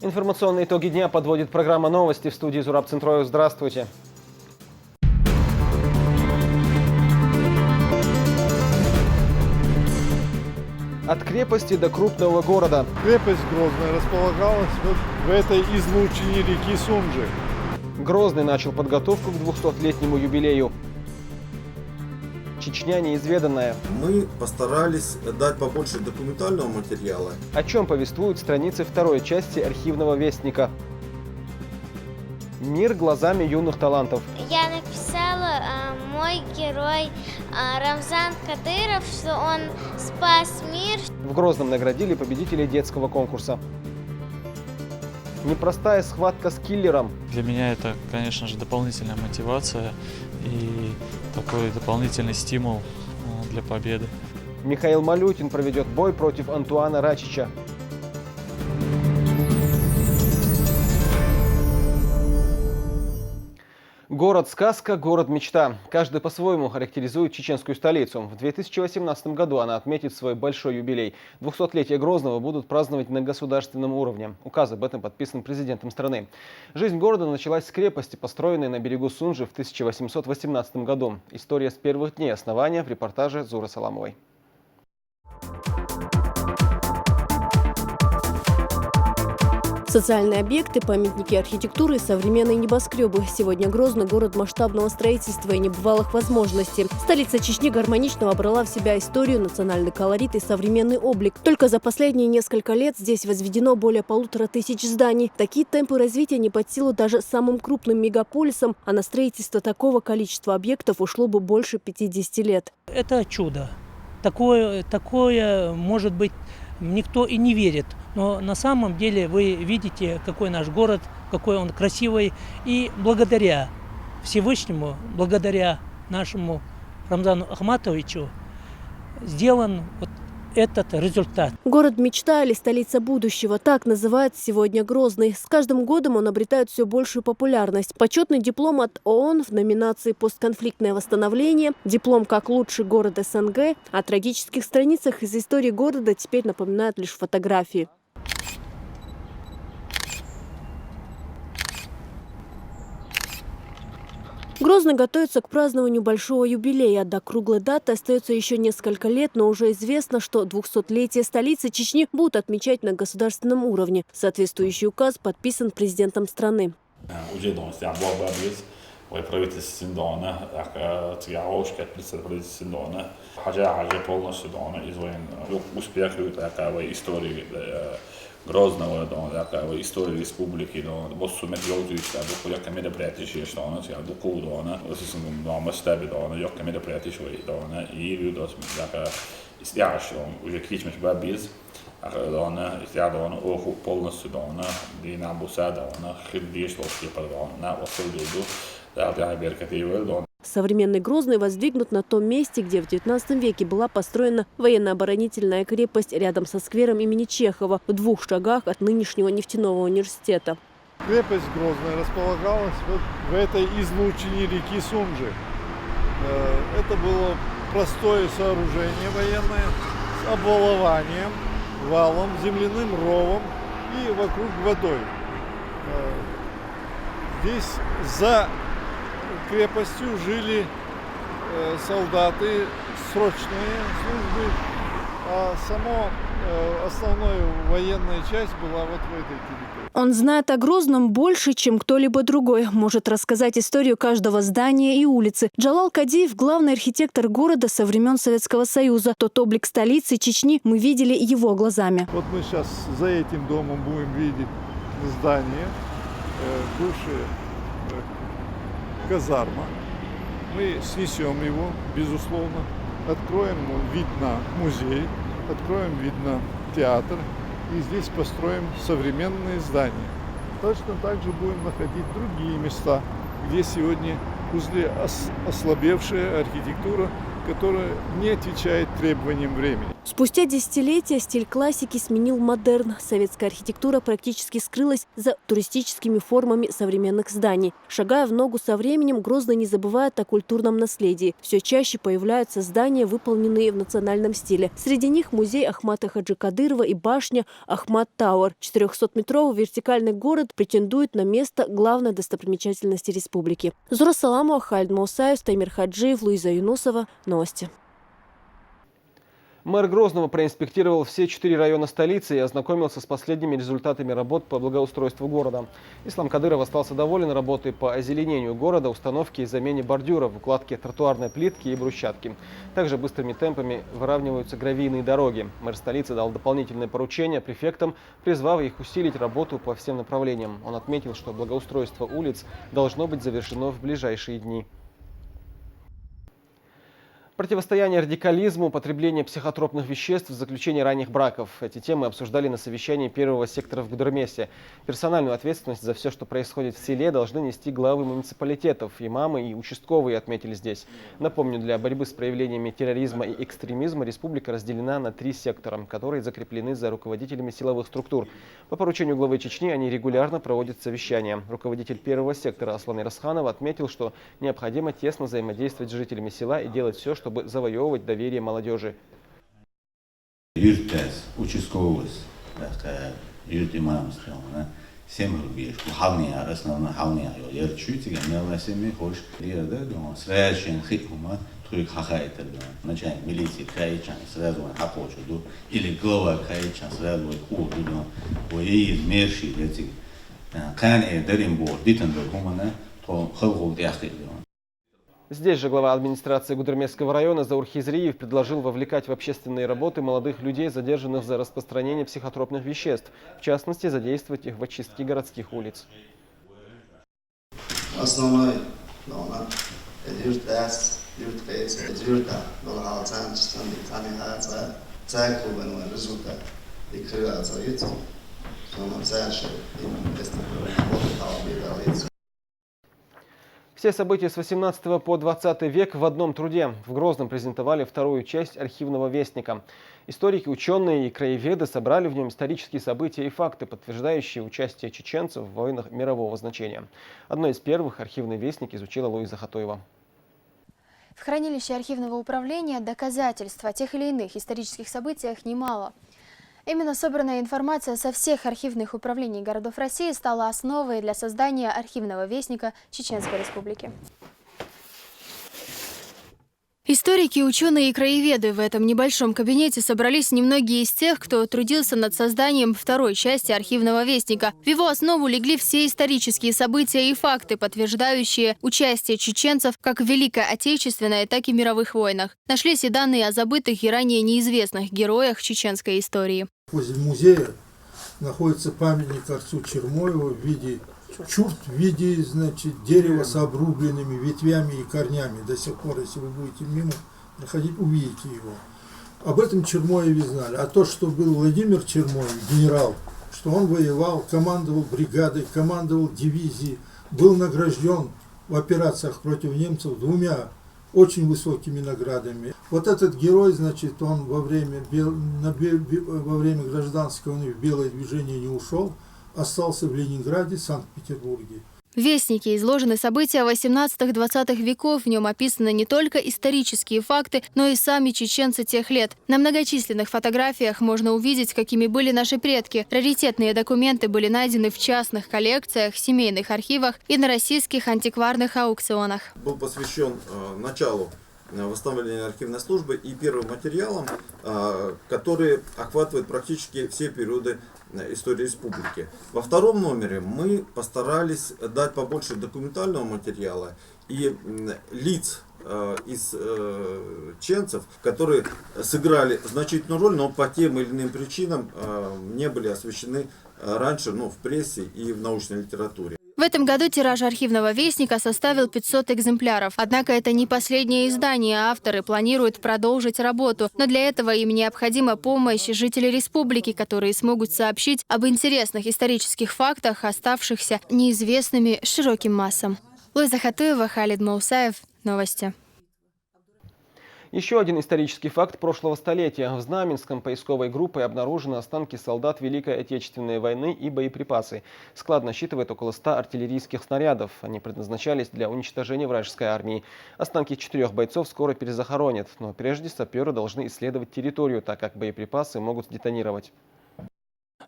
Информационные итоги дня подводит программа «Новости». В студии Зураб Центроев. Здравствуйте. От крепости до крупного города. Крепость Грозная располагалась в этой излучине реки Сунжи. Грозный начал подготовку к 200-летнему юбилею. Чечня неизведанная. Мы постарались дать побольше документального материала. О чем повествуют страницы второй части архивного вестника. Мир глазами юных талантов. Я написала, мой герой Рамзан Кадыров, что он спас мир. В Грозном наградили победителей детского конкурса. Непростая схватка с киллером. Для меня это, конечно же, дополнительная мотивация и такой дополнительный стимул для победы. Михаил Малютин проведет бой против Антуана Рачича. Город-сказка, город-мечта. Каждый по-своему характеризует чеченскую столицу. В 2018 году она отметит свой большой юбилей. 200-летие Грозного будут праздновать на государственном уровне. Указ об этом подписан президентом страны. Жизнь города началась с крепости, построенной на берегу Сунжи в 1818 году. История с первых дней основания в репортаже Зуры Саламовой. Социальные объекты, памятники архитектуры и современные небоскребы. Сегодня Грозный – город масштабного строительства и небывалых возможностей. Столица Чечни гармонично вобрала в себя историю, национальный колорит и современный облик. Только за последние несколько лет здесь возведено более 1500 зданий. Такие темпы развития не под силу даже самым крупным мегаполисам, а на строительство такого количества объектов ушло бы больше 50 лет. Это чудо. Такое, может быть, никто и не верит. Но на самом деле вы видите, какой наш город, какой он красивый. И благодаря Всевышнему, благодаря нашему Рамзану Ахматовичу сделан вот этот результат. Город мечта или столица будущего – так называют сегодня Грозный. С каждым годом он обретает все большую популярность. Почетный диплом от ООН в номинации «Постконфликтное восстановление», диплом как лучший город СНГ. О трагических страницах из истории города теперь напоминают лишь фотографии. Грозный готовится к празднованию большого юбилея. До круглой даты остается еще несколько лет, но уже известно, что 200-летие столицы Чечни будут отмечать на государственном уровне. Соответствующий указ подписан президентом страны. Грозного, истории республики, босу мероприятия, яка мероприятия, что у нас, я буку, масштабе, яка мероприятия, и люди, яка истяж, уже кричмеш бабиз, истядон, оху полностью, дина бусада, хидиш, на осылду, да, беркативел, Современный Грозный воздвигнут на том месте, где в XIX веке была построена военно-оборонительная крепость рядом со сквером имени Чехова, в 2 шагах от нынешнего нефтяного университета. Крепость Грозная располагалась в этой излучине реки Сунжи. Это было простое сооружение военное с обвалованием, валом, земляным ровом и вокруг водой. Здесь за крепостью жили солдаты срочные службы, а основная военная часть была вот в этой территории. Он знает о Грозном больше, чем кто-либо другой. Может рассказать историю каждого здания и улицы. Джалал Кадиев – главный архитектор города со времен Советского Союза. Тот облик столицы Чечни мы видели его глазами. Вот мы сейчас за этим домом будем видеть здание, бывшее казарма. Мы снесем его, безусловно, откроем вид на музей, откроем вид на театр и здесь построим современные здания. Точно так же будем находить другие места, где сегодня ослабевшая архитектура, которая не отвечает требованиям времени. Спустя десятилетия стиль классики сменил модерн. Советская архитектура практически скрылась за туристическими формами современных зданий. Шагая в ногу со временем, Грозный не забывает о культурном наследии. Все чаще появляются здания, выполненные в национальном стиле. Среди них музей Ахмата Хаджи Кадырова и башня Ахмат Тауэр. 400-метровый вертикальный город претендует на место главной достопримечательности республики. Зура Саламова, Халид Маусаев, Таймир Хаджиев, Луиза Юнусова. Новости. Мэр Грозного проинспектировал все 4 района столицы и ознакомился с последними результатами работ по благоустройству города. Ислам Кадыров остался доволен работой по озеленению города, установке и замене бордюров, укладке тротуарной плитки и брусчатки. Также быстрыми темпами выравниваются гравийные дороги. Мэр столицы дал дополнительное поручение префектам, призвав их усилить работу по всем направлениям. Он отметил, что благоустройство улиц должно быть завершено в ближайшие дни. Противостояние радикализму, употребление психотропных веществ, заключение ранних браков. Эти темы обсуждали на совещании первого сектора в Гудермесе. Персональную ответственность за все, что происходит в селе, должны нести главы муниципалитетов, имамы и участковые, отметили здесь. Напомню, для борьбы с проявлениями терроризма и экстремизма республика разделена на 3 сектора, которые закреплены за руководителями силовых структур. По поручению главы Чечни они регулярно проводят совещания. Руководитель первого сектора Аслан Ирасханов отметил, что необходимо тесно взаимодействовать с жителями села и делать все, чтобы завоевывать доверие молодежи. Участковый, начальник милиции Каичан сразу Хапочу, или глава Каичан сразу выезд мерши, Кан и Даримбор, Дитенбург, то Хавхов Диахтил. Здесь же глава администрации Гудермесского района Заур Хизриев предложил вовлекать в общественные работы молодых людей, задержанных за распространение психотропных веществ. В частности, задействовать их в очистке городских улиц. Основной Все события с 18 по 20 век в одном труде. В Грозном презентовали вторую часть архивного вестника. Историки, ученые и краеведы собрали в нем исторические события и факты, подтверждающие участие чеченцев в войнах мирового значения. Одно из первых архивный вестник изучила Луиза Хатоева. В хранилище архивного управления доказательств о тех или иных исторических событиях немало. Именно собранная информация со всех архивных управлений городов России стала основой для создания архивного вестника Чеченской Республики. Историки, ученые и краеведы в этом небольшом кабинете собрались немногие из тех, кто трудился над созданием второй части архивного вестника. В его основу легли все исторические события и факты, подтверждающие участие чеченцев как в Великой Отечественной, так и мировых войнах. Нашлись и данные о забытых и ранее неизвестных героях чеченской истории. Возле музея находится памятник отцу Чермоеву в виде чурт, в виде, значит, дерева с обрубленными ветвями и корнями. До сих пор, если вы будете мимо проходить, увидите его. Об этом Чермоеве знали. А то, что был Владимир Чермоев, генерал, что он воевал, командовал бригадой, командовал дивизией, был награжден в операциях против немцев 2 очень высокими наградами. Вот этот герой, значит, он во время гражданской войны в белое движение не ушел, остался в Ленинграде, Санкт-Петербурге. В вестнике изложены события 18-20 веков. В нем описаны не только исторические факты, но и сами чеченцы тех лет. На многочисленных фотографиях можно увидеть, какими были наши предки. Раритетные документы были найдены в частных коллекциях, семейных архивах и на российских антикварных аукционах. Был посвящен началу восстановления архивной службы и первым материалам, которые охватывают практически все периоды истории республики. Во втором номере мы постарались дать побольше документального материала и лиц из чеченцев, которые сыграли значительную роль, но по тем или иным причинам не были освещены раньше, в прессе и в научной литературе. В этом году тираж архивного вестника составил 500 экземпляров. Однако это не последнее издание, авторы планируют продолжить работу. Но для этого им необходима помощь жителей республики, которые смогут сообщить об интересных исторических фактах, оставшихся неизвестными широким массам. Луиза Хатоева, Халид Маусаев. Новости. Еще один исторический факт прошлого столетия. В Знаменском поисковой группой обнаружены останки солдат Великой Отечественной войны и боеприпасы. Склад насчитывает около 100 артиллерийских снарядов. Они предназначались для уничтожения вражеской армии. Останки 4 бойцов скоро перезахоронят. Но прежде саперы должны исследовать территорию, так как боеприпасы могут детонировать.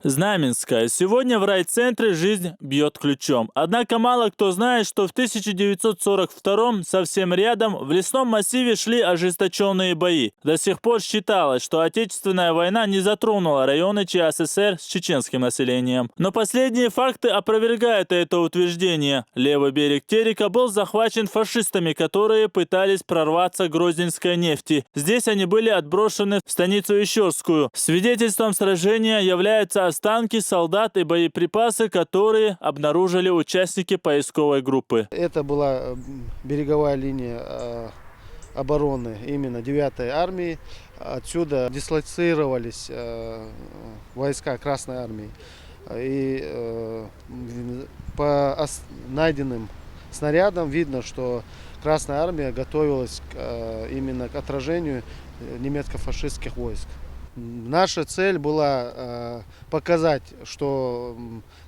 Знаменская. Сегодня в райцентре жизнь бьет ключом. Однако мало кто знает, что в 1942-м совсем рядом в лесном массиве шли ожесточенные бои. До сих пор считалось, что Отечественная война не затронула районы ЧССР с чеченским населением. Но последние факты опровергают это утверждение. Левый берег Терека был захвачен фашистами, которые пытались прорваться к Грозненской нефти. Здесь они были отброшены в станицу Ищерскую. Свидетельством сражения являются останки солдат и боеприпасы, которые обнаружили участники поисковой группы. Это была береговая линия обороны именно 9-й армии. Отсюда дислоцировались войска Красной армии. И по найденным снарядам видно, что Красная армия готовилась именно к отражению немецко-фашистских войск. Наша цель была показать, что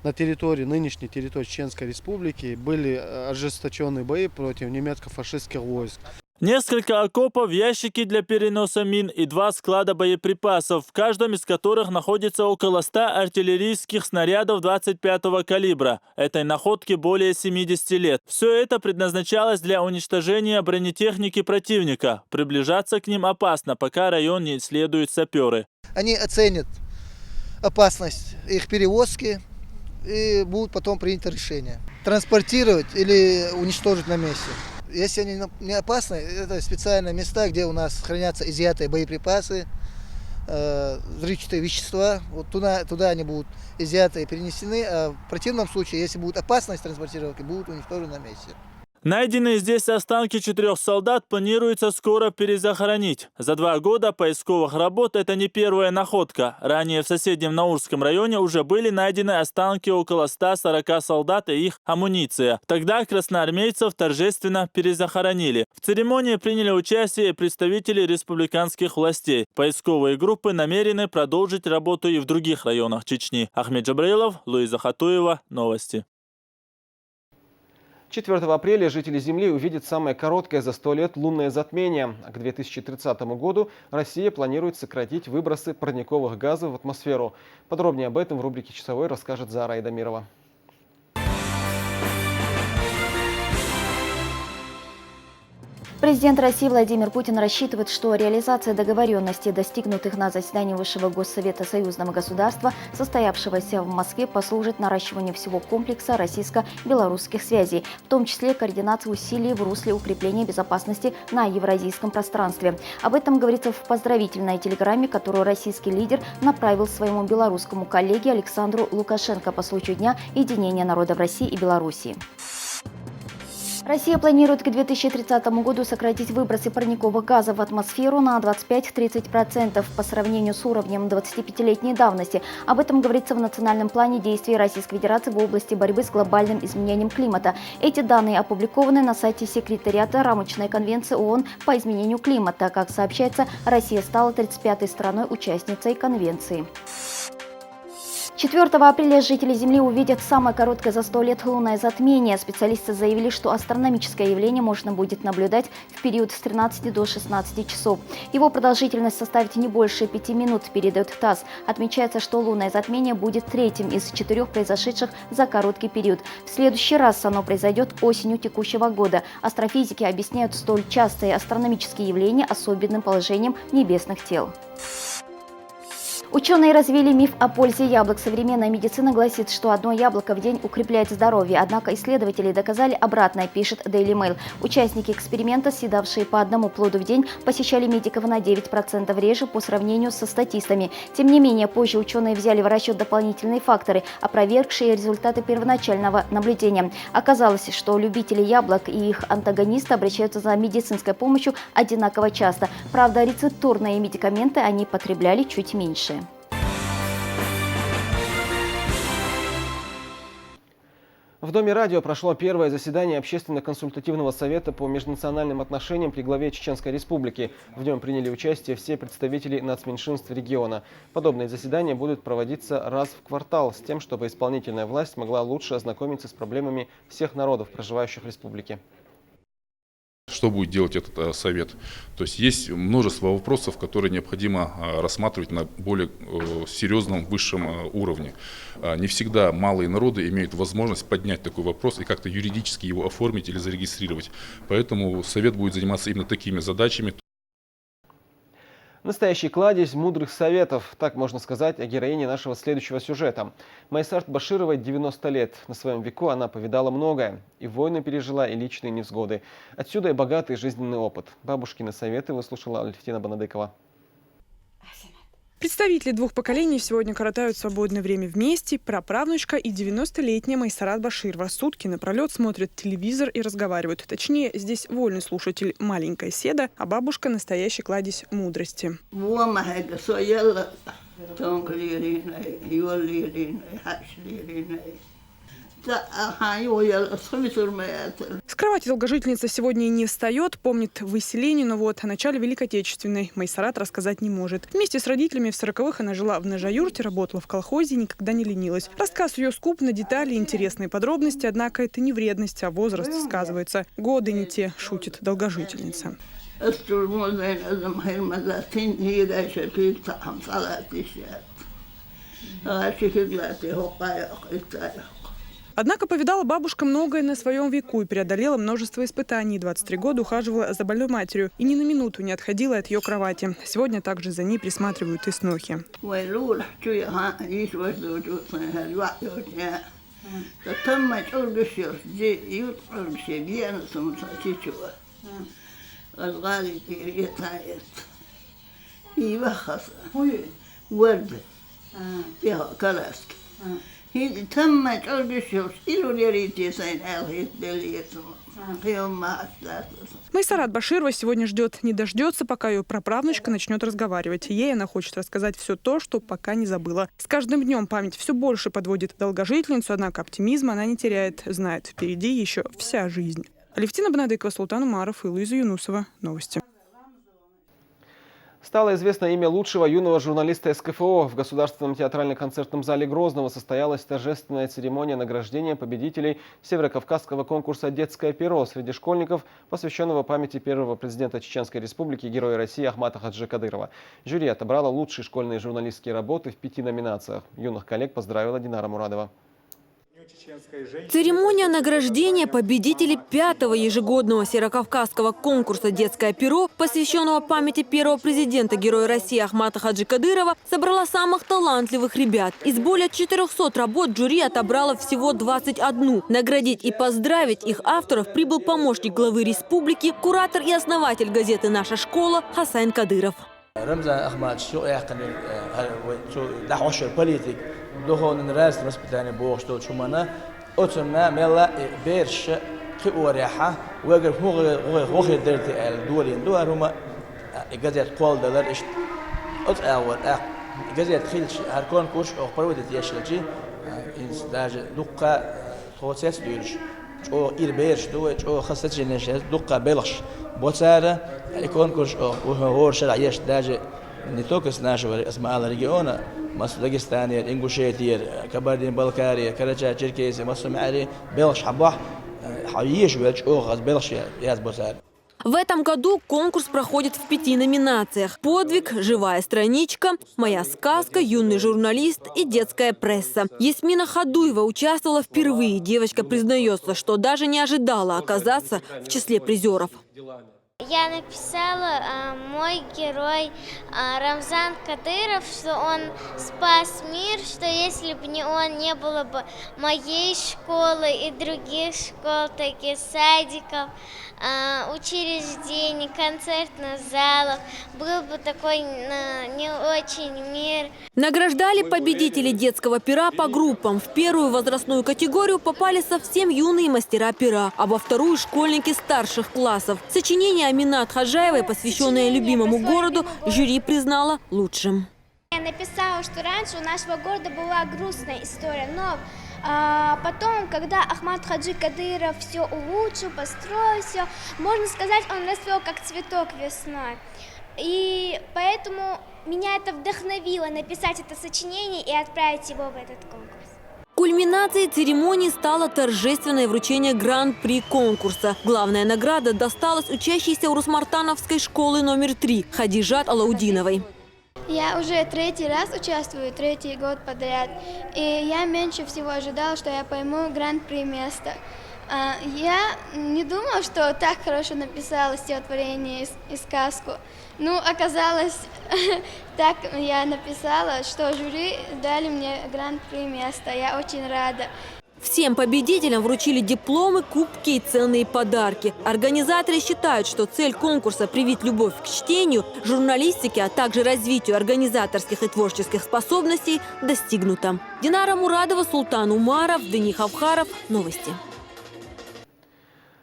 на территории, нынешней территории Чеченской Республики были ожесточенные бои против немецко-фашистских войск. Несколько окопов, ящики для переноса мин и 2 склада боеприпасов, в каждом из которых находится около 100 артиллерийских снарядов 25-го калибра. Этой находке более 70 лет. Все это предназначалось для уничтожения бронетехники противника. Приближаться к ним опасно, пока район не исследуют саперы. Они оценят опасность их перевозки и будут потом принято решение. Транспортировать или уничтожить на месте. Если они не опасны, это специальные места, где у нас хранятся изъятые боеприпасы, взрывчатые вещества. Вот туда они будут изъяты и перенесены. А в противном случае, если будет опасность транспортировки, будут уничтожены на месте. Найденные здесь останки 4 солдат планируется скоро перезахоронить. За 2 года поисковых работ это не первая находка. Ранее в соседнем Наурском районе уже были найдены останки около 140 солдат и их амуниция. Тогда красноармейцев торжественно перезахоронили. В церемонии приняли участие представители республиканских властей. Поисковые группы намерены продолжить работу и в других районах Чечни. Ахмед Джабраилов, Луиза Хатуева. Новости. 4 апреля жители Земли увидят самое короткое за 100 лет лунное затмение. А к 2030 году Россия планирует сократить выбросы парниковых газов в атмосферу. Подробнее об этом в рубрике «Часовой» расскажет Зара Айдамирова. Президент России Владимир Путин рассчитывает, что реализация договоренностей, достигнутых на заседании Высшего Госсовета союзного государства, состоявшегося в Москве, послужит наращиванию всего комплекса российско-белорусских связей, в том числе координации усилий в русле укрепления безопасности на евразийском пространстве. Об этом говорится в поздравительной телеграмме, которую российский лидер направил своему белорусскому коллеге Александру Лукашенко по случаю Дня единения народов России и Белоруссии. Россия планирует к 2030 году сократить выбросы парниковых газов в атмосферу на 25-30% по сравнению с уровнем 25-летней давности. Об этом говорится в национальном плане действий Российской Федерации в области борьбы с глобальным изменением климата. Эти данные опубликованы на сайте секретариата Рамочной конвенции ООН по изменению климата. Как сообщается, Россия стала 35-й страной-участницей конвенции. 4 апреля жители Земли увидят самое короткое за 100 лет лунное затмение. Специалисты заявили, что астрономическое явление можно будет наблюдать в период с 13 до 16 часов. Его продолжительность составит не больше 5 минут, передает ТАСС. Отмечается, что лунное затмение будет 3-м из 4 произошедших за короткий период. В следующий раз оно произойдет осенью текущего года. Астрофизики объясняют столь частые астрономические явления особенным положением небесных тел. Ученые развили миф о пользе яблок. Современная медицина гласит, что одно яблоко в день укрепляет здоровье. Однако исследователи доказали обратное, пишет Daily Mail. Участники эксперимента, съедавшие по одному плоду в день, посещали медиков на 9% реже по сравнению со статистами. Тем не менее, позже ученые взяли в расчет дополнительные факторы, опровергшие результаты первоначального наблюдения. Оказалось, что любители яблок и их антагонисты обращаются за медицинской помощью одинаково часто. Правда, рецептурные медикаменты они потребляли чуть меньше. В Доме радио прошло первое заседание Общественно-консультативного совета по межнациональным отношениям при главе Чеченской Республики. В нем приняли участие все представители нацменьшинств региона. Подобные заседания будут проводиться раз в квартал с тем, чтобы исполнительная власть могла лучше ознакомиться с проблемами всех народов, проживающих в республике. Что будет делать этот совет? То есть есть множество вопросов, которые необходимо рассматривать на более серьезном, высшем уровне. Не всегда малые народы имеют возможность поднять такой вопрос и как-то юридически его оформить или зарегистрировать. Поэтому совет будет заниматься именно такими задачами. Настоящий кладезь мудрых советов, так можно сказать о героине нашего следующего сюжета. Майсарт Башировой 90 лет. На своем веку она повидала многое. И войны пережила, и личные невзгоды. Отсюда и богатый жизненный опыт. Бабушкины советы выслушала Алевтина Банадыкова. Представители двух поколений сегодня коротают свободное время вместе. Праправнучка и 90-летняя Майсарат Баширова сутки напролет смотрят телевизор и разговаривают. Точнее, здесь вольный слушатель маленькая седа, а бабушка настоящий кладезь мудрости. С кровати долгожительница сегодня и не встает, помнит выселение, но вот о начале Великой Отечественной Майсарат рассказать не может. Вместе с родителями в 40-х она жила в Нажаюрте, работала в колхозе и никогда не ленилась. Рассказ ее скуп на детали и интересные подробности, однако это не вредность, а возраст сказывается. Годы не те, шутит долгожительница. Однако повидала бабушка многое на своем веку и преодолела множество испытаний. 23 года ухаживала за больной матерью и ни на минуту не отходила от ее кровати. Сегодня также за ней присматривают и снохи. Майсарат Баширова сегодня ждет, не дождется, пока ее праправнучка начнет разговаривать. Ей она хочет рассказать все то, что пока не забыла. С каждым днем память все больше подводит долгожительницу, однако оптимизма она не теряет. Знает, впереди еще вся жизнь. Алевтина Банадыкова, Султан Умаров и Луиза Юнусова. Новости. Стало известно имя лучшего юного журналиста СКФО. В Государственном театрально-концертном зале Грозного состоялась торжественная церемония награждения победителей Северокавказского конкурса «Детское перо» среди школьников, посвященного памяти первого президента Чеченской Республики, Героя России Ахмата Хаджи Кадырова. Жюри отобрало лучшие школьные журналистские работы в 5 номинациях. Юных коллег поздравила Динара Мурадова. Церемония награждения победителей 5-го ежегодного северокавказского конкурса «Детское перо», посвященного памяти первого президента, Героя России Ахмата Хаджи Кадырова, собрала самых талантливых ребят. Из более 400 работ жюри отобрало всего 21. Наградить и поздравить их авторов прибыл помощник главы республики, куратор и основатель газеты «Наша школа» Хасан Кадыров. دخون الراس مسبتاني بوغشتو شمانا أتمنى ملا بيرش كوريحة وقف هو درتي الدولين دوار هما جزيت قول دلار إيش أول جزيت خيلش هركون كوش أو قروة تياشلجي إنس داج دقة خوسيس ديرش أو إير بيرش دوش أو خاصة جنش دقة بلش بوسارة يكون كوش أو هو شرع يش داج نتوكس ناشوا اسماء الرجيونا مصر داغستانية إنغوشيتية كبردين بالكارية كرجا تشيركيزي مصر معري بلش حباح حييش ويلش أوغاز بلش ياز بوسار. В этом году конкурс проходит в 5 номинациях: «Подвиг», «Живая страничка», «Моя сказка», «Юный журналист» и «Детская пресса». Ясмина Хадуева участвовала впервые. Девочка признается, что даже не ожидала оказаться в числе призеров. Я написала, мой герой Рамзан Кадыров, что он спас мир, что если бы не он, не было бы моей школы и других школ, таких садиков, учреждений, концертных залов, был бы такой не очень мир. Награждали победителей детского пера по группам. В первую возрастную категорию попали совсем юные мастера пера, а во вторую – школьники старших классов. Сочинение Аминат Хаджаевой, посвященное любимому городу, жюри признала лучшим. Я написала, что раньше у нашего города была грустная история, но А потом, когда Ахмат Хаджи Кадыров все улучшил, построил все, можно сказать, он расцвел как цветок весной. И поэтому меня это вдохновило написать это сочинение и отправить его в этот конкурс. Кульминацией церемонии стало торжественное вручение гран-при конкурса. Главная награда досталась учащейся Урус-Мартановской школы номер 3 Хадижат Алаудиновой. Я уже третий раз участвую, третий год подряд. И я меньше всего ожидала, что я пойму гран-при место. Я не думала, что так хорошо написала стихотворение и сказку. Ну, оказалось, так я написала, что жюри дали мне гран-при место. Я очень рада. Всем победителям вручили дипломы, кубки и ценные подарки. Организаторы считают, что цель конкурса «Привить любовь к чтению», журналистике, а также развитию организаторских и творческих способностей достигнута. Динара Мурадова, Султан Умаров, Денис Авхаров. Новости.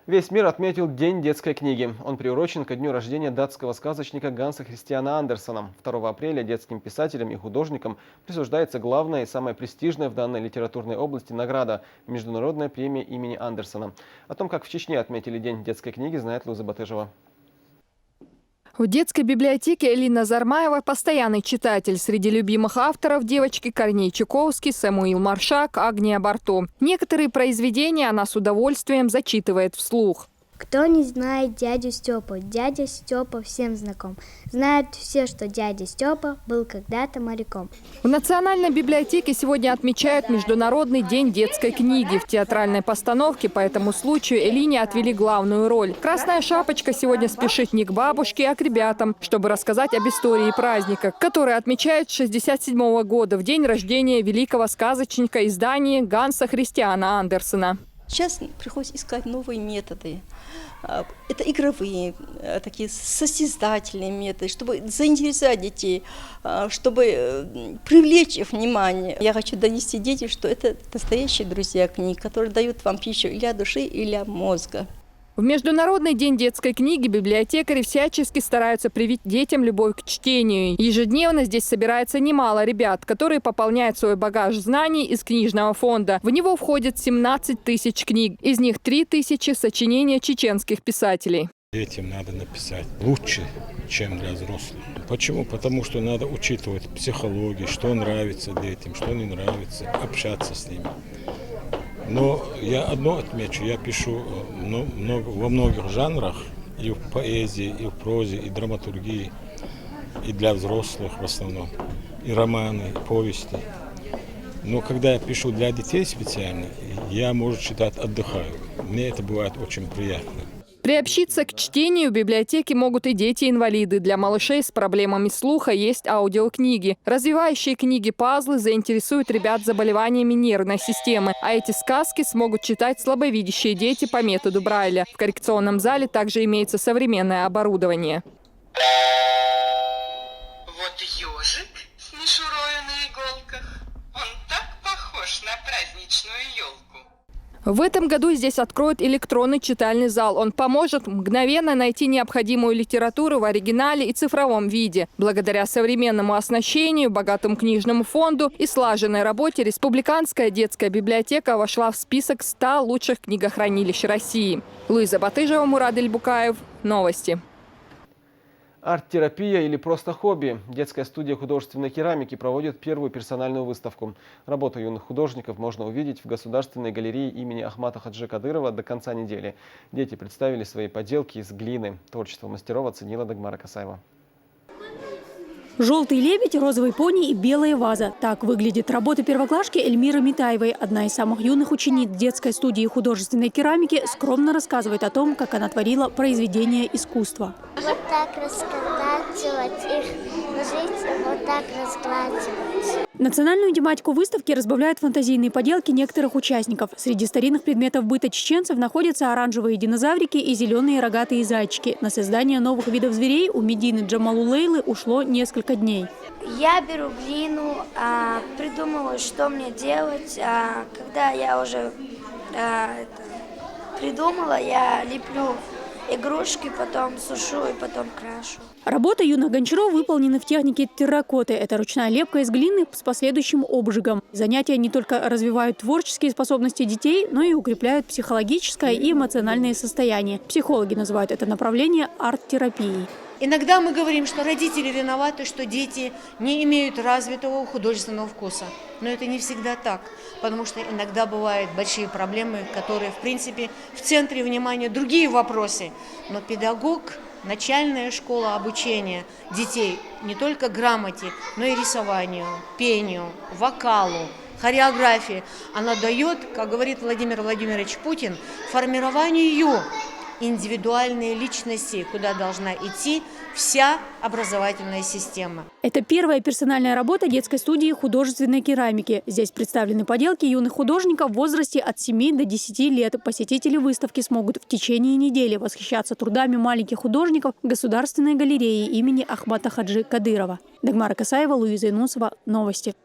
Весь мир отметил День детской книги. Он приурочен ко дню рождения датского сказочника Ганса Христиана Андерсена. 2 апреля детским писателям и художникам присуждается главная и самая престижная в данной литературной области награда – Международная премия имени Андерсена. О том, как в Чечне отметили День детской книги, знает Луза Батыжева. В детской библиотеке Элина Зармаева – постоянный читатель. Среди любимых авторов девочки Корней Чуковский, Самуил Маршак, Агния Барто. Некоторые произведения она с удовольствием зачитывает вслух. Кто не знает дядю Степу? Дядя Степа всем знаком. Знают все, что дядя Степа был когда-то моряком. В Национальной библиотеке сегодня отмечают Международный день детской книги. В театральной постановке по этому случаю Элине отвели главную роль. Красная шапочка сегодня спешит не к бабушке, а к ребятам, чтобы рассказать об истории праздника, который отмечают с 1967 года, в день рождения великого сказочника издания Ганса Христиана Андерсена. Сейчас приходится искать новые методы. Это игровые, такие состязательные методы, чтобы заинтересовать детей, чтобы привлечь их внимание. Я хочу донести детям, что это настоящие друзья книг, которые дают вам пищу и для души, и для мозга. В Международный день детской книги библиотекари всячески стараются привить детям любовь к чтению. Ежедневно здесь собирается немало ребят, которые пополняют свой багаж знаний из книжного фонда. В него входит 17 тысяч книг, из них 3 тысячи сочинения чеченских писателей. Детям надо написать лучше, чем для взрослых. Почему? Потому что надо учитывать психологию, что нравится детям, что не нравится, общаться с ними. Но я одно отмечу, я пишу во многих жанрах, и в поэзии, и в прозе, и драматургии, и для взрослых в основном, и романы, и повести. Но когда я пишу для детей специально, я, может, читать отдыхаю. Мне это бывает очень приятно. Приобщиться к чтению в библиотеке могут и дети-инвалиды. Для малышей с проблемами слуха есть аудиокниги. Развивающие книги-пазлы заинтересуют ребят с заболеваниями нервной системы. А эти сказки смогут читать слабовидящие дети по методу Брайля. В коррекционном зале также имеется современное оборудование. Вот ежик с мишурой на иголках. Он так похож на праздничную елку. В этом году здесь откроют электронный читальный зал. Он поможет мгновенно найти необходимую литературу в оригинале и цифровом виде. Благодаря современному оснащению, богатому книжному фонду и слаженной работе Республиканская детская библиотека вошла в список 100 лучших книгохранилищ России. Луиза Батыжева, Мурад Эльбукаев. Новости. Арт-терапия или просто хобби. Детская студия художественной керамики проводит первую персональную выставку. Работу юных художников можно увидеть в Государственной галерее имени Ахмата Хаджи Кадырова до конца недели. Дети представили свои поделки из глины. Творчество мастеров оценила Дагмара Касаева. Желтый лебедь, розовый пони и белая ваза. Так выглядит работа первоклашки Эльмиры Митаевой. Одна из самых юных учениц детской студии художественной керамики скромно рассказывает о том, как она творила произведения искусства. Вот так раскатывать их, ложить, вот так раскладывать. Национальную тематику выставки разбавляют фантазийные поделки некоторых участников. Среди старинных предметов быта чеченцев находятся оранжевые динозаврики и зеленые рогатые зайчики. На создание новых видов зверей у Медины Джамалулейлы ушло несколько дней. Я беру глину, придумываю, что мне делать. Когда я уже придумала, я леплю игрушки, потом сушу и потом крашу. Работа юных гончаров выполнены в технике терракоты. Это ручная лепка из глины с последующим обжигом. Занятия не только развивают творческие способности детей, но и укрепляют психологическое и эмоциональное состояние. Психологи называют это направление арт-терапией. Иногда мы говорим, что родители виноваты, что дети не имеют развитого художественного вкуса. Но это не всегда так, потому что иногда бывают большие проблемы, которые, в принципе, в центре внимания другие вопросы. Но педагог, начальная школа обучения детей не только грамоте, но и рисованию, пению, вокалу, хореографии. Она дает, как говорит Владимир Владимирович Путин, формированию индивидуальные личности, куда должна идти вся образовательная система. Это первая персональная работа детской студии художественной керамики. Здесь представлены поделки юных художников в возрасте от 7 до 10 лет. Посетители выставки смогут в течение недели восхищаться трудами маленьких художников в Государственной галерее имени Ахмата Хаджи Кадырова. Дагмара Касаева, Луиза Инусова. Новости.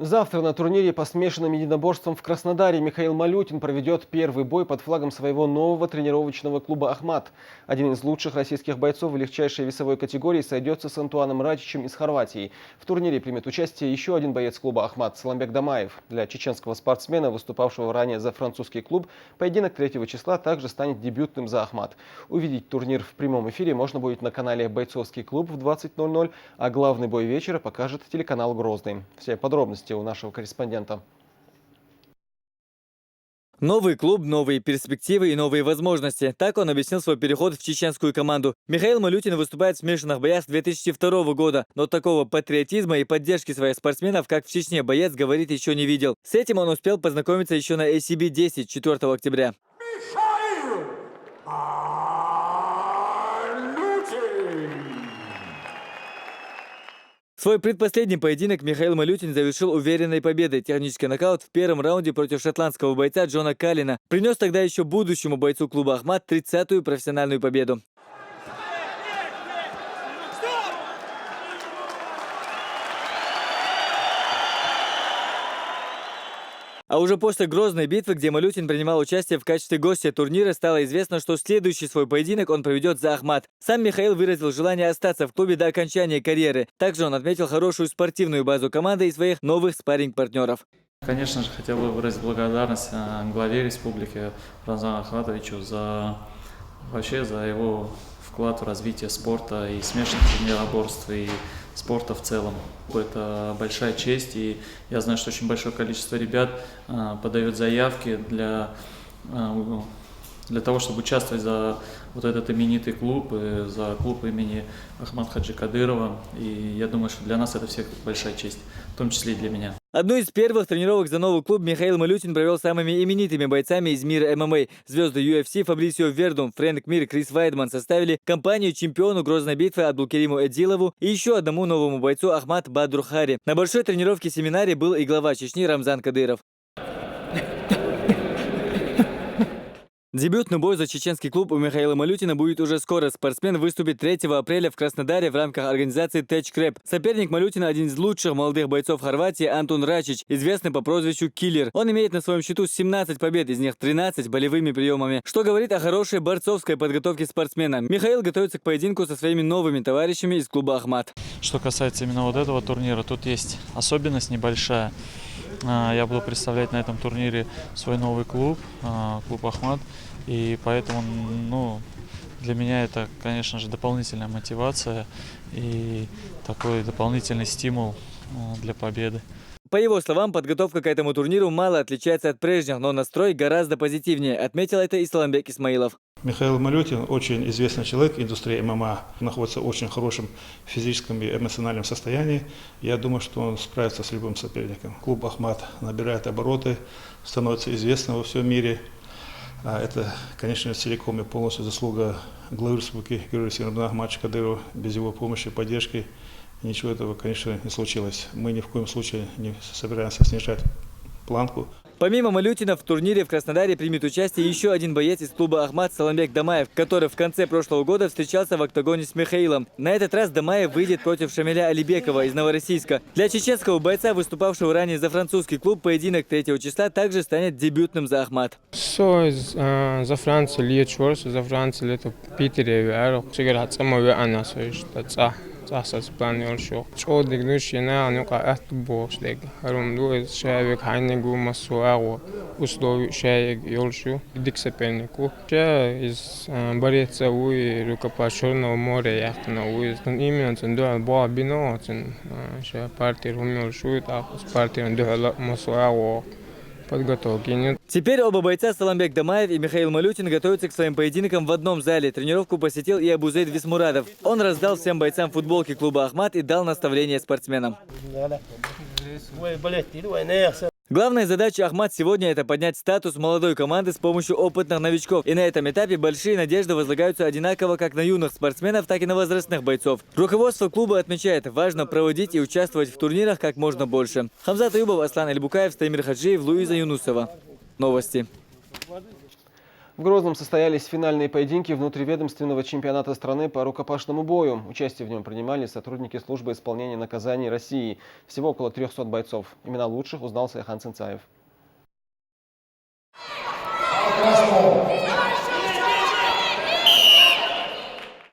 Завтра на турнире по смешанным единоборствам в Краснодаре Михаил Малютин проведет первый бой под флагом своего нового тренировочного клуба «Ахмат». Один из лучших российских бойцов в легчайшей весовой категории сойдется с Антуаном Рачичем из Хорватии. В турнире примет участие еще один боец клуба «Ахмат» Саламбек Дамаев. Для чеченского спортсмена, выступавшего ранее за французский клуб, поединок 3 числа также станет дебютным за «Ахмат». Увидеть турнир в прямом эфире можно будет на канале «Бойцовский клуб» в 20:00, а главный бой вечера покажет телеканал «Грозный». Все подробности у нашего корреспондента. Новый клуб, новые перспективы и новые возможности. Так он объяснил свой переход в чеченскую команду. Михаил Малютин выступает в смешанных боях с 2002 года, но такого патриотизма и поддержки своих спортсменов, как в Чечне боец, говорит, еще не видел. С этим он успел познакомиться еще на ACB-10 4 октября. Свой предпоследний поединок Михаил Малютин завершил уверенной победой. Технический нокаут в первом раунде против шотландского бойца Джона Каллина принес тогда еще будущему бойцу клуба «Ахмат» 30-ю профессиональную победу. А уже после Грозной битвы, где Малютин принимал участие в качестве гостя турнира, стало известно, что следующий свой поединок он проведет за «Ахмат». Сам Михаил выразил желание остаться в клубе до окончания карьеры. Также он отметил хорошую спортивную базу команды и своих новых спарринг-партнеров. Конечно же, хотел бы выразить благодарность главе республики Рамзану Ахматовичу за его вклад в развитие спорта и смешанных единоборств, и спорта в целом. Это большая честь, и я знаю, что очень большое количество ребят подает заявки для того, чтобы участвовать за вот этот именитый клуб, за клуб имени Ахмата Хаджи Кадырова. И я думаю, что для нас это всех большая честь, в том числе и для меня. Одну из первых тренировок за новый клуб Михаил Малютин провел с самыми именитыми бойцами из мира ММА. Звезды UFC Фабрисио Вердум, Фрэнк Мир, Крис Вайдман составили компанию чемпиону Грозной битвы Абдулкериму Эдилову и еще одному новому бойцу Ахмат Бадрухари. На большой тренировке-семинаре был и глава Чечни Рамзан Кадыров. Дебютный бой за чеченский клуб у Михаила Малютина будет уже скоро. Спортсмен выступит 3 апреля в Краснодаре в рамках организации Тэч-Крэп. Соперник Малютина – один из лучших молодых бойцов Хорватии Антон Рачич, известный по прозвищу «Киллер». Он имеет на своем счету 17 побед, из них 13 болевыми приемами, что говорит о хорошей борцовской подготовке спортсмена. Михаил готовится к поединку со своими новыми товарищами из клуба «Ахмат». Что касается именно вот этого турнира, тут есть особенность небольшая. Я буду представлять на этом турнире свой новый клуб, клуб «Ахмат». И поэтому, для меня это, конечно же, дополнительная мотивация и такой дополнительный стимул для победы. По его словам, подготовка к этому турниру мало отличается от прежних, но настрой гораздо позитивнее. Отметил это и Саламбек Исмаилов. Михаил Малютин очень известный человек в индустрии ММА, находится в очень хорошем физическом и эмоциональном состоянии. Я думаю, что он справится с любым соперником. Клуб «Ахмат» набирает обороты, становится известным во всем мире. Это, конечно, целиком и полностью заслуга главы республики Героя России Рамзана Ахматовича Кадырова. Без его помощи и поддержки ничего этого, конечно, не случилось. Мы ни в коем случае не собираемся снижать планку. Помимо Малютина в турнире в Краснодаре примет участие еще один боец из клуба «Ахмат» Саламбек Дамаев, который в конце прошлого года встречался в октагоне с Михаилом. На этот раз Дамаев выйдет против Шамиля Алибекова из Новороссийска. Для чеченского бойца, выступавшего ранее за французский клуб, поединок 3 числа также станет дебютным за «Ахмат». За Францию лечусь, за Францию это Питере верю. Сигарет самое она совершит. Асас планировал шо. Что дегнуш я не как бош дег. Румду шаек хайнегу масуагу. Условия шаек ёлшу. Диксепельнику. Ша из борется уи рукопашного моря яхтна уи. Именно цендуа ба бино цен ша партия румёлшу так с партией дуала масуагу. Подготовки. Теперь оба бойца Саламбек Дамаев и Михаил Малютин готовятся к своим поединкам в одном зале. Тренировку посетил и Абузейд Висмурадов. Он раздал всем бойцам футболки клуба «Ахмат» и дал наставления спортсменам. Главная задача «Ахмат» сегодня – это поднять статус молодой команды с помощью опытных новичков. И на этом этапе большие надежды возлагаются одинаково как на юных спортсменов, так и на возрастных бойцов. Руководство клуба отмечает, важно проводить и участвовать в турнирах как можно больше. Хамзат Аюбов, Аслан Альбукаев, Стамир Хаджиев, Луиза Юнусова. Новости. В Грозном состоялись финальные поединки внутриведомственного чемпионата страны по рукопашному бою. Участие в нем принимали сотрудники службы исполнения наказаний России. Всего около 300 бойцов. Имена лучших узнал Сайхан Цинцаев.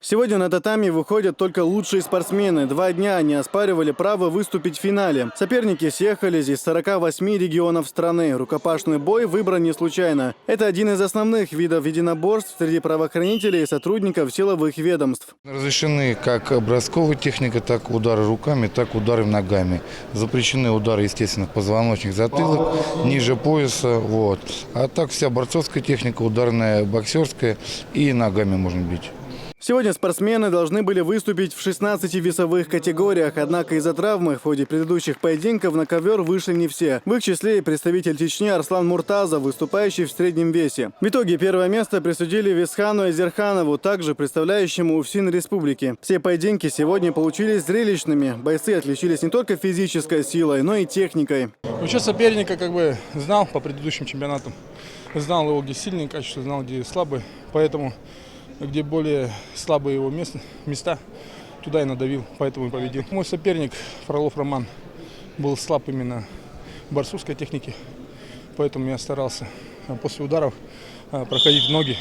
Сегодня на татами выходят только лучшие спортсмены. 2 дня они оспаривали право выступить в финале. Соперники съехались из 48 регионов страны. Рукопашный бой выбран не случайно. Это один из основных видов единоборств среди правоохранителей и сотрудников силовых ведомств. Разрешены как бросковая техника, так удары руками, так удары ногами. Запрещены удары, естественно, в позвоночник, затылок, ниже пояса. Вот. А так вся борцовская техника, ударная, боксерская и ногами можно бить. Сегодня спортсмены должны были выступить в 16 весовых категориях, однако из-за травмы в ходе предыдущих поединков на ковер вышли не все. В их числе и представитель Чечни Арслан Муртазов, выступающий в среднем весе. В итоге первое место присудили Висхану Азерханову, также представляющему УФСИН республики. Все поединки сегодня получились зрелищными. Бойцы отличились не только физической силой, но и техникой. Вообще соперника знал по предыдущим чемпионатам. Знал его, где сильные качества, знал, где слабые. Поэтому где более слабые его места, туда и надавил, поэтому и победил. Мой соперник, Фролов Роман, был слаб именно в борцовской технике, поэтому я старался после ударов проходить в ноги.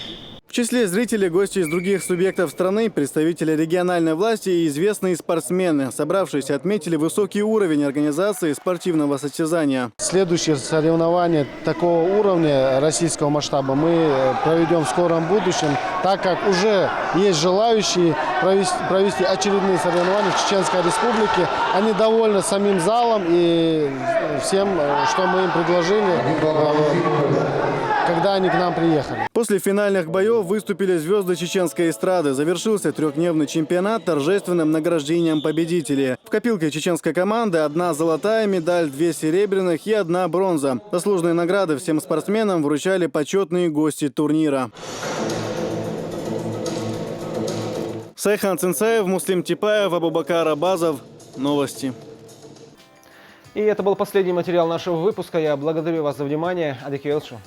В числе зрителей гости из других субъектов страны, представители региональной власти и известные спортсмены. Собравшиеся отметили высокий уровень организации спортивного состязания. Следующие соревнования такого уровня российского масштаба мы проведем в скором будущем, так как уже есть желающие провести очередные соревнования в Чеченской Республике. Они довольны самим залом и всем, что мы им предложили, когда они к нам приехали. После финальных боев выступили звезды чеченской эстрады. Завершился 3-дневный чемпионат торжественным награждением победителей. В копилке чеченской команды 1 золотая медаль, 2 серебряных и 1 бронза. Заслуженные награды всем спортсменам вручали почетные гости турнира. Сайхан Цинцаев, Муслим Типаев, Абубакар Абазов. Новости. И это был последний материал нашего выпуска. Я благодарю вас за внимание. Адеки Элшу.